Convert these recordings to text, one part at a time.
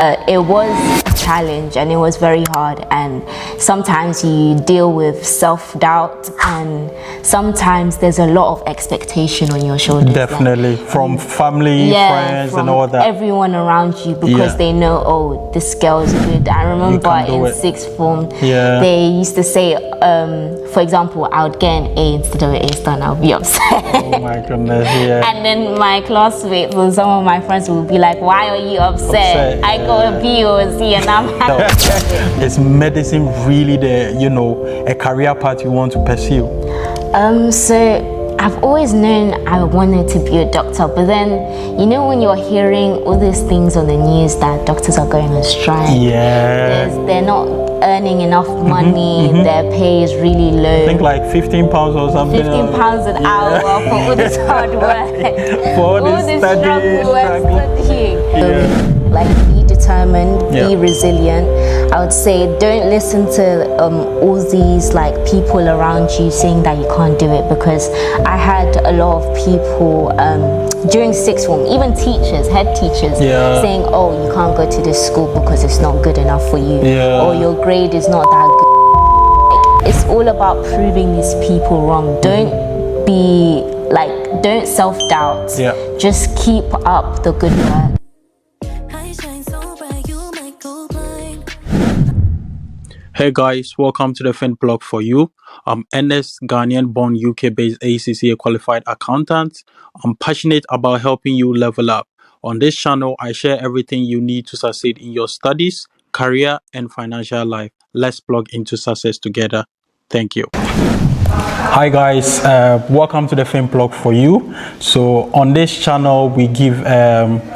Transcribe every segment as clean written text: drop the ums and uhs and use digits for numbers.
it was a challenge and it was very hard, and sometimes you deal with self-doubt and sometimes there's a lot of expectation on your shoulders. Definitely, from family, friends from and all that. Everyone around you, because they know, oh, this girl's good. I remember in sixth form, they used to say, for example, I would get an A instead of an A star and I'll be upset. Oh my goodness, And then my classmates and some of my friends would be like, why are you upset? I got a B or a C and I'm happy. Is medicine really a career path you want to pursue? So I've always known I wanted to be a doctor, but then, when you're hearing all these things on the news that doctors are going on strike, they're not earning enough money, their pay is really low. I think like £15 or something. £15 an hour for all this hard work. For all this studying. Like, be determined, be resilient. I would say don't listen to all these people around you saying that you can't do it, because I had a lot of people during sixth form, even teachers, head teachers, saying, oh, you can't go to this school because it's not good enough for you, or your grade is not that good. It's all about proving these people wrong. Don't be don't self-doubt. Just keep up the good work. Hey guys, welcome to the FinPlug for you. I'm Ernest, Ghanaian-born UK-based ACCA qualified accountant. I'm passionate about helping you level up. On this channel, I share everything you need to succeed in your studies, career, and financial life. Let's plug into success together. Thank you. Hi guys, welcome to the FinPlug for you. So on this channel, we give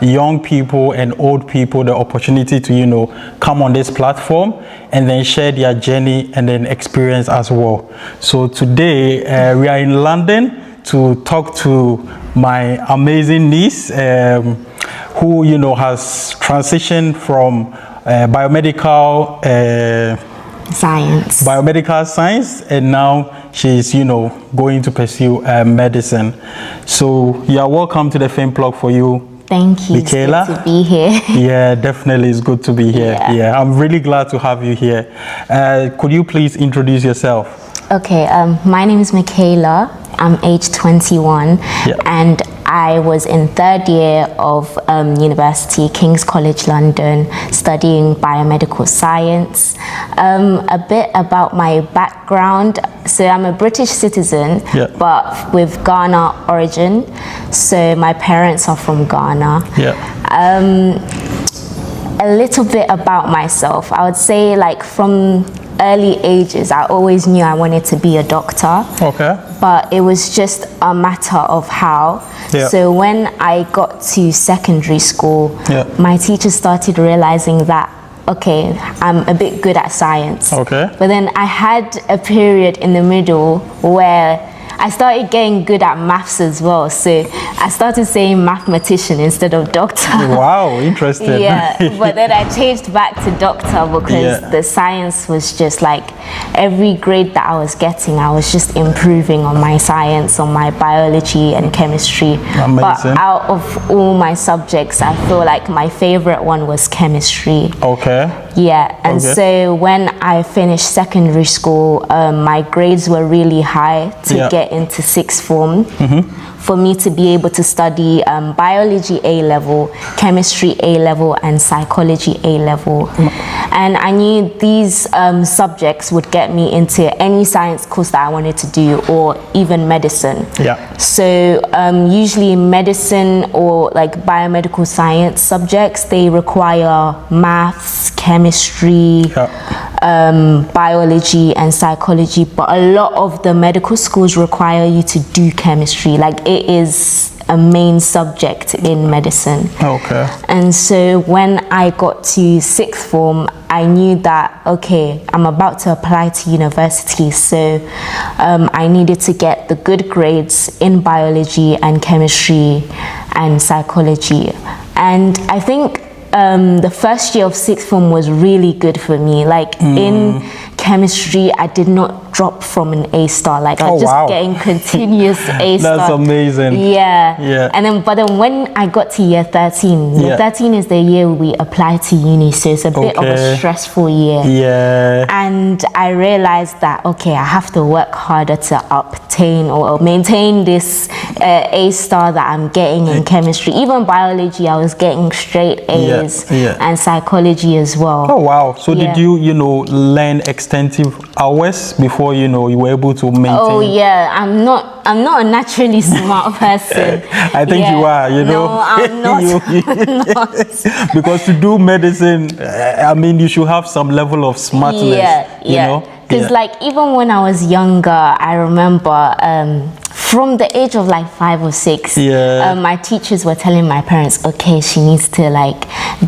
young people and old people the opportunity to come on this platform and then share their journey and then experience as well. So today we are in London to talk to my amazing niece who has transitioned from biomedical science, and now she's going to pursue medicine. So you're welcome to the FinPlug for you. Thank you, Michaela. It's good to be here. Yeah, definitely, it's good to be here. Yeah, I'm really glad to have you here. Could you please introduce yourself? Okay, my name is Michaela. I'm age 21, and I was in third year of university, King's College London, studying Biomedical Science. A bit about my background. So I'm a British citizen, but with Ghana origin. So my parents are from Ghana. A little bit about myself. I would say from early ages, I always knew I wanted to be a doctor. Okay. But it was just a matter of how. So when I got to secondary school, my teachers started realizing that, okay, I'm a bit good at science. Okay. But then I had a period in the middle where I started getting good at maths as well. So I started saying mathematician instead of doctor. Wow, interesting. But then I changed back to doctor because the science was just every grade that I was getting, I was just improving on my science, on my biology and chemistry. Amazing. But out of all my subjects, I feel like my favorite one was chemistry. Okay. And so when I finished secondary school, my grades were really high to get into sixth form. For me to be able to study biology A-level, chemistry A-level, and psychology A-level. And I knew these subjects would get me into any science course that I wanted to do, or even medicine. So usually medicine or biomedical science subjects, they require maths, chemistry, biology, and psychology. But a lot of the medical schools require you to do chemistry. It is a main subject in medicine. Okay. And so when I got to sixth form, I knew that, okay, I'm about to apply to university, so I needed to get the good grades in biology and chemistry and psychology. And I think the first year of sixth form was really good for me. In chemistry, I did not drop from an A star. Like I was just getting continuous A star. That's amazing. Yeah. And then, but then when I got to year 13, year 13 is the year we apply to uni, so it's a bit of a stressful year. Yeah. And I realized that, okay, I have to work harder to obtain or maintain this A star that I'm getting in chemistry. Even biology, I was getting straight A's, and psychology as well. Oh wow! So did you, learn extensive hours before you were able to maintain? Oh yeah, I'm not a naturally smart person. I think you are. No, I'm not. Because to do medicine, I mean, you should have some level of smartness. You know. Because like even when I was younger, I remember from the age of like 5 or 6, my teachers were telling my parents, okay, she needs to like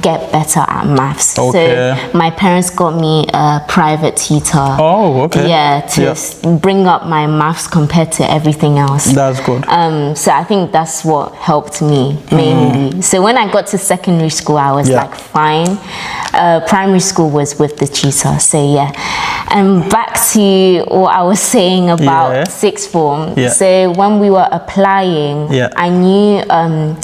get better at maths. So my parents got me a private tutor. Oh, okay. Yeah, to bring up my maths compared to everything else. That's good. So I think that's what helped me mainly. So when I got to secondary school, I was like fine. Primary school was with the tutor. So yeah. And back to what I was saying about sixth form. So when we were applying, I knew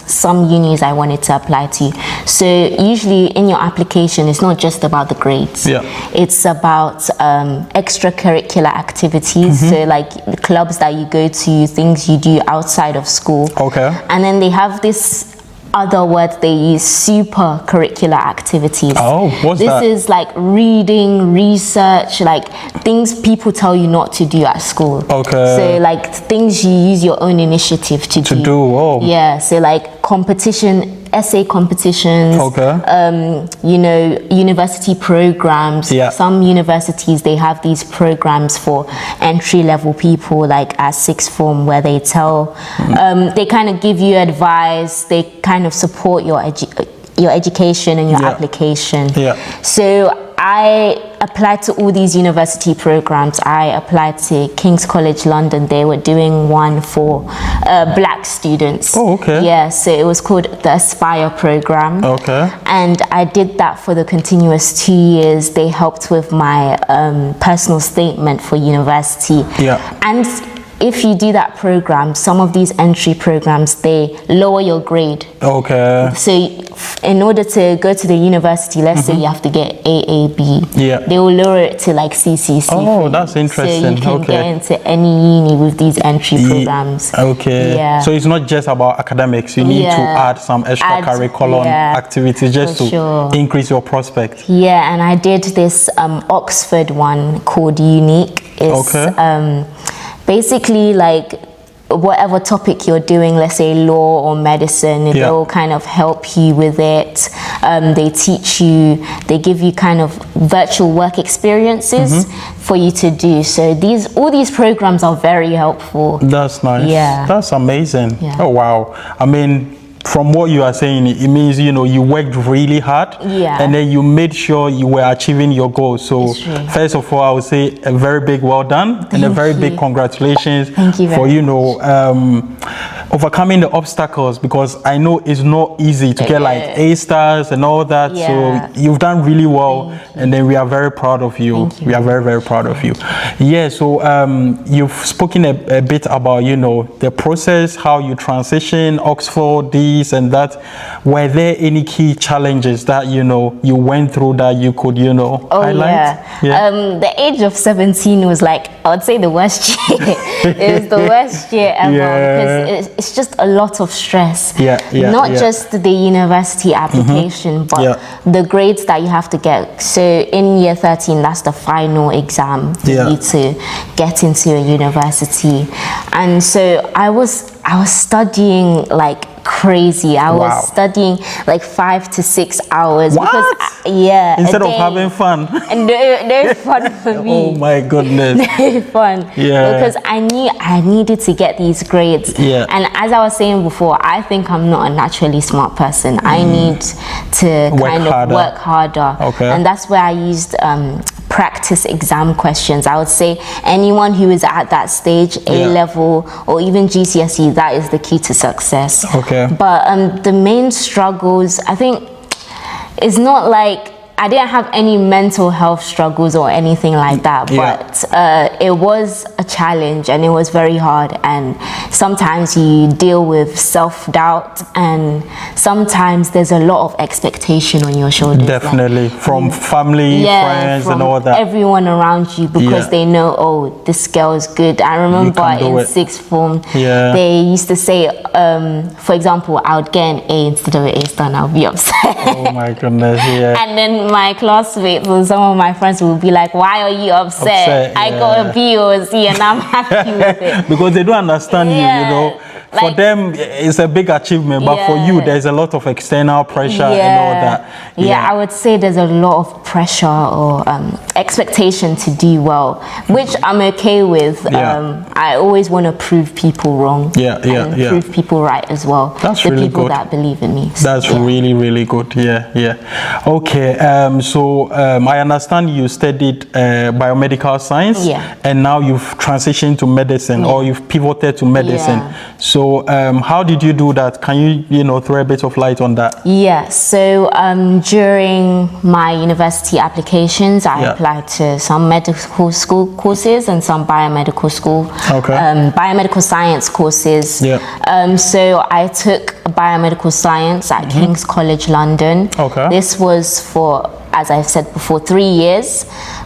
some unis I wanted to apply to. So usually in your application, it's not just about the grades. It's about extracurricular activities. So like the clubs that you go to, things you do outside of school. And then they have this other words they use, super curricular activities. Oh, what's that? This is like reading, research, like things people tell you not to do at school. So like things you use your own initiative to do. Yeah, so like competition, essay competitions, university programs. Some universities, they have these programs for entry-level people, like at sixth form, where they tell, they kind of give you advice, they kind of support your education and your application. So I applied to all these university programs. I applied to King's College London. They were doing one for black students. Yeah, so it was called the Aspire program. And I did that for the continuous 2 years. They helped with my personal statement for university. And if you do that program, some of these entry programs, they lower your grade. So in order to go to the university, let's say you have to get AAB. They will lower it to like CCC. Oh, that's interesting. So you can get into any uni with these entry programs. So it's not just about academics. You need to add some extracurricular activities just to increase your prospect. And I did this Oxford one called Unique. It's basically like whatever topic you're doing, let's say law or medicine, they'll kind of help you with it. They teach you, they give you kind of virtual work experiences for you to do. So all these programs are very helpful. That's nice. That's amazing. Oh wow. I mean, from what you are saying, it means you worked really hard, and then you made sure you were achieving your goals. So first of all, I would say a very big well done and a very big congratulations for overcoming the obstacles, because I know it's not easy to get like A stars and all that. So you've done really well, and then we are very proud of you. We are very, very proud of you. So you've spoken a bit about the process, how you transition Oxford, this and that. Were there any key challenges that you went through that you could highlight? The age of 17 was like, I would say, the worst year. It was the worst year ever, because it's just a lot of stress. Not just the university application, but the grades that you have to get. So in year 13, that's the final exam for you to get into a university. And so I was studying like crazy. I was studying like 5 to 6 hours. What? Because, instead of having fun. And no fun for me. Oh my goodness. No fun. Because I knew I needed to get these grades. And as I was saying before, I think I'm not a naturally smart person. I need to work harder. And that's where I used practice exam questions. I would say anyone who is at that stage, A level or even GCSE, that is the key to success. But the main struggles, I think, is not like I didn't have any mental health struggles or anything like that, but it was a challenge and it was very hard, and sometimes you deal with self-doubt and sometimes there's a lot of expectation on your shoulders. Definitely, from family, friends from and all that. Everyone around you, because they know, oh, this girl is good. I remember in sixth form, they used to say, for example, I would get an A instead of an A star and I'll be upset. Oh my goodness, And then my classmates and some of my friends would be like, why are you upset? I got a B or a C and I'm happy with it. Because they don't understand you, you know. For them, it's a big achievement, but for you, there's a lot of external pressure and all that. Yeah, I would say there's a lot of pressure or expectation to do well, which I'm okay with. I always want to prove people wrong. And prove people right as well. That's the really people good. that believe in me. That's really, really good. Okay, so I understand you studied biomedical science, and now you've transitioned to medicine, or you've pivoted to medicine. So how did you do that? Can you throw a bit of light on that? So during my university applications, I applied to some medical school courses and some biomedical school, biomedical science courses. So I took biomedical science at King's College London. This was for, as I've said before, 3 years.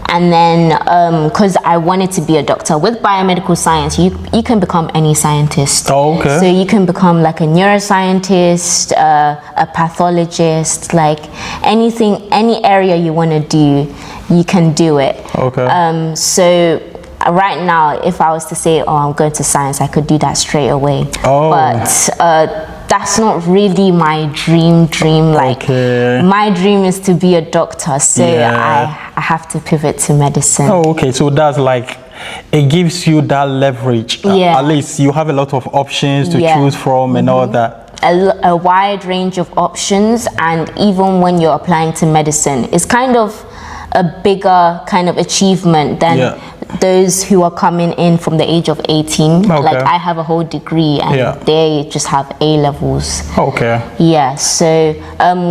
And then because I wanted to be a doctor, with biomedical science you can become any scientist. So you can become like a neuroscientist, a pathologist, like anything, any area you want to do, you can do it. So right now, if I was to say, oh, I'm going to science, I could do that straight away. But that's not really my dream. Like my dream is to be a doctor, so I have to pivot to medicine. So that's like, it gives you that leverage. At least you have a lot of options to choose from and all that. A wide range of options, and even when you're applying to medicine, it's kind of a bigger kind of achievement than those who are coming in from the age of 18. Like I have a whole degree and they just have A levels. So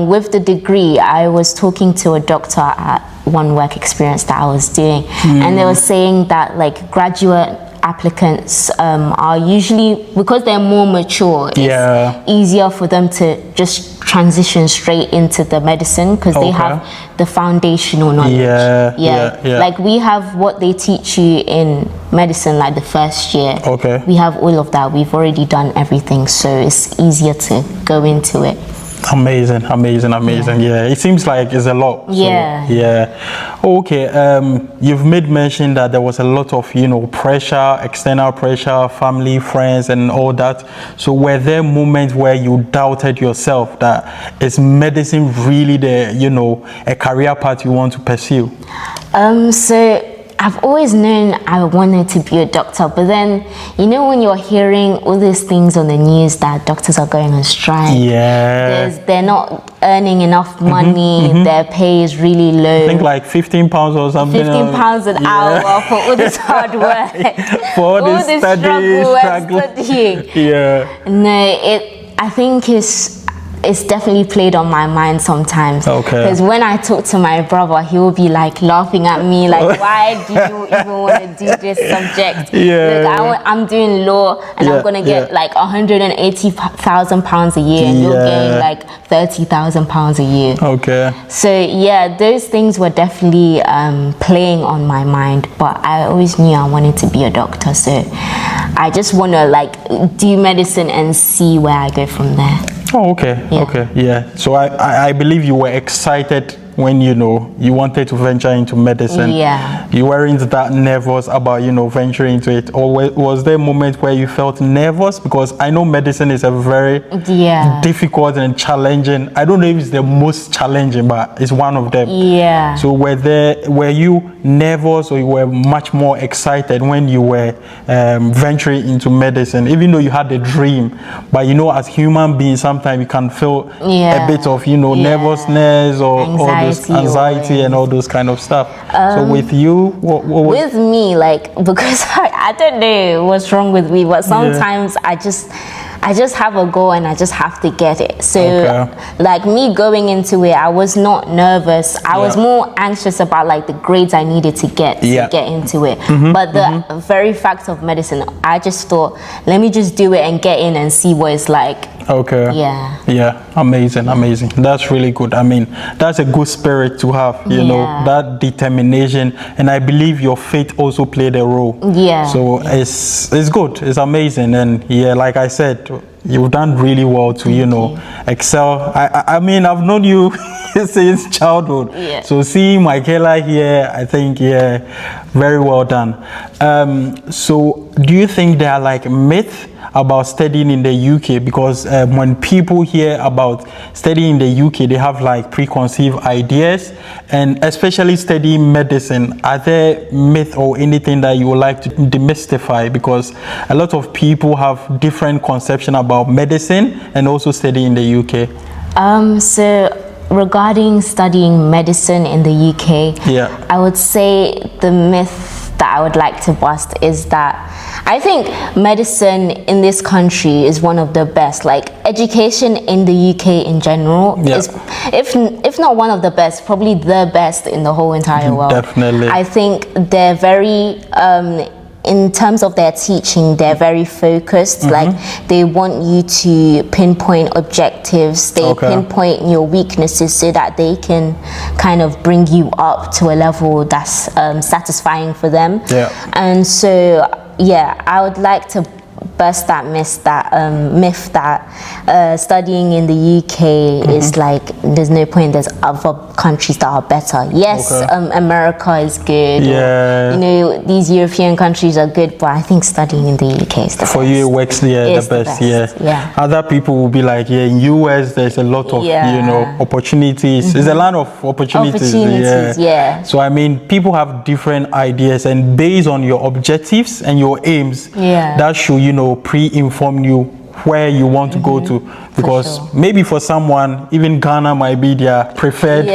with the degree, I was talking to a doctor at one work experience that I was doing, and they were saying that like graduate applicants are usually, because they're more mature, it's easier for them to just transition straight into the medicine, because they have the foundational knowledge. Like we have what they teach you in medicine, like the first year. We have all of that. We've already done everything, so it's easier to go into it. Amazing. It seems like it's a lot. You've made mention that there was a lot of pressure, external pressure, family, friends and all that. So were there moments where you doubted yourself that is medicine really a career path you want to pursue? So I've always known I wanted to be a doctor, but then when you're hearing all these things on the news that doctors are going on strike, they're not earning enough money, their pay is really low. I think like £15 or something. £15 an hour for all this hard work, for all this studying. I think it's definitely played on my mind sometimes. Because when I talk to my brother, he will be like laughing at me, like, why do you even want to do this subject? I'm doing law and I'm gonna get like £180,000 a year, and you're getting like £30,000 a year. So those things were definitely playing on my mind, but I always knew I wanted to be a doctor, so I just want to like do medicine and see where I go from there. So I believe you were excited when you wanted to venture into medicine. You weren't that nervous about venturing into it, or was there a moment where you felt nervous? Because I know medicine is a very difficult and challenging, I don't know if it's the most challenging, but it's one of them. So were you nervous, or you were much more excited when you were venturing into medicine, even though you had a dream? But as human beings, sometimes you can feel a bit of nervousness or anxiety and all those kind of stuff. So with you, what with me, like, because I don't know what's wrong with me, but sometimes I I just have a goal and I just have to get it. So like me going into it, I was not nervous. I was more anxious about like the grades I needed to get into it. But the very fact of medicine, I just thought, let me just do it and get in and see what it's like. Yeah, amazing. That's really good. I mean, that's a good spirit to have, you know, that determination, and I believe your faith also played a role. So it's good, it's amazing. And like I said, you've done really well to you know excel. I mean, I've known you since childhood, so seeing Michaela here, I think very well done. So do you think there are like myths about studying in the UK? Because when people hear about studying in the UK, they have like preconceived ideas, and especially studying medicine. Are there myths or anything that you would like to demystify? Because a lot of people have different conception about medicine and also studying in the UK. So regarding studying medicine in the UK, I would say the myth that I would like to bust is that I think medicine in this country is one of the best. Like education in the UK in general is, if not one of the best, probably the best in the whole entire world. Definitely. I think they're very in terms of their teaching, they're very focused. Like they want you to pinpoint objectives, they pinpoint your weaknesses so that they can kind of bring you up to a level that's satisfying for them. And so I would like to burst that myth that studying in the UK is like there's no point, there's other countries that are better. America is good, or, you know, these European countries are good, but I think studying in the UK is the for best. you. It works the best. Other people will be like, in US there's a lot of you know opportunities. It's a land of opportunities. So I mean, people have different ideas, and based on your objectives and your aims, that should, you know, pre-inform you where you want to go to, because maybe for someone even Ghana might be their preferred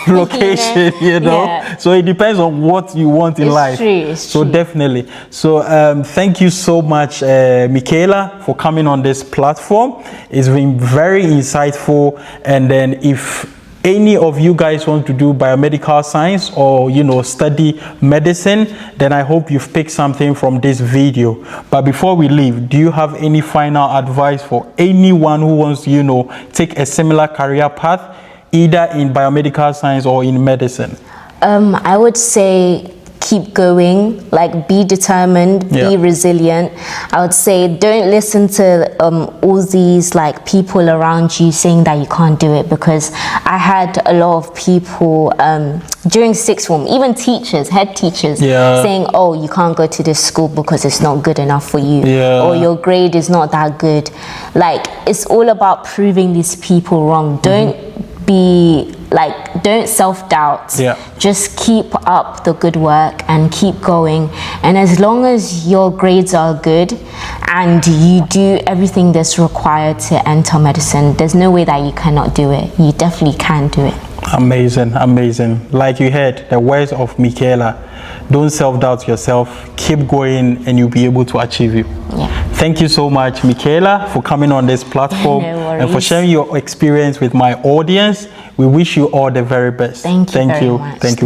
location, you know. So it depends on what you want in life. It's true. Definitely. So thank you so much, Michaela, for coming on this platform. It's been very insightful. And then if any of you guys want to do biomedical science or, you know, study medicine, then I hope you've picked something from this video. But before we leave, do you have any final advice for anyone who wants to, you know, take a similar career path, either in biomedical science or in medicine? I would say keep going, like be determined, be resilient. I would say don't listen to all these like people around you saying that you can't do it, because I had a lot of people during sixth form, even teachers, head teachers, saying, oh, you can't go to this school because it's not good enough for you, or your grade is not that good. Like, it's all about proving these people wrong. Don't self-doubt. Just keep up the good work and keep going, and as long as your grades are good and you do everything that's required to enter medicine, there's no way that you cannot do it. You definitely can do it. Amazing. Like you heard the words of Michaela, don't self-doubt yourself, keep going, and you'll be able to achieve it. Thank you so much, Michaela, for coming on this platform and for sharing your experience with my audience. We wish you all the very best. Thank you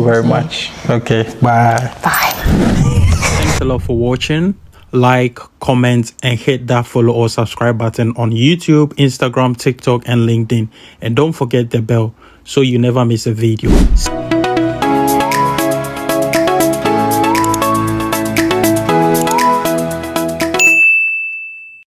very much. Okay, bye. Thanks a lot for watching. Like, comment, and hit that follow or subscribe button on YouTube, Instagram, TikTok, and LinkedIn. And don't forget the bell so you never miss a video.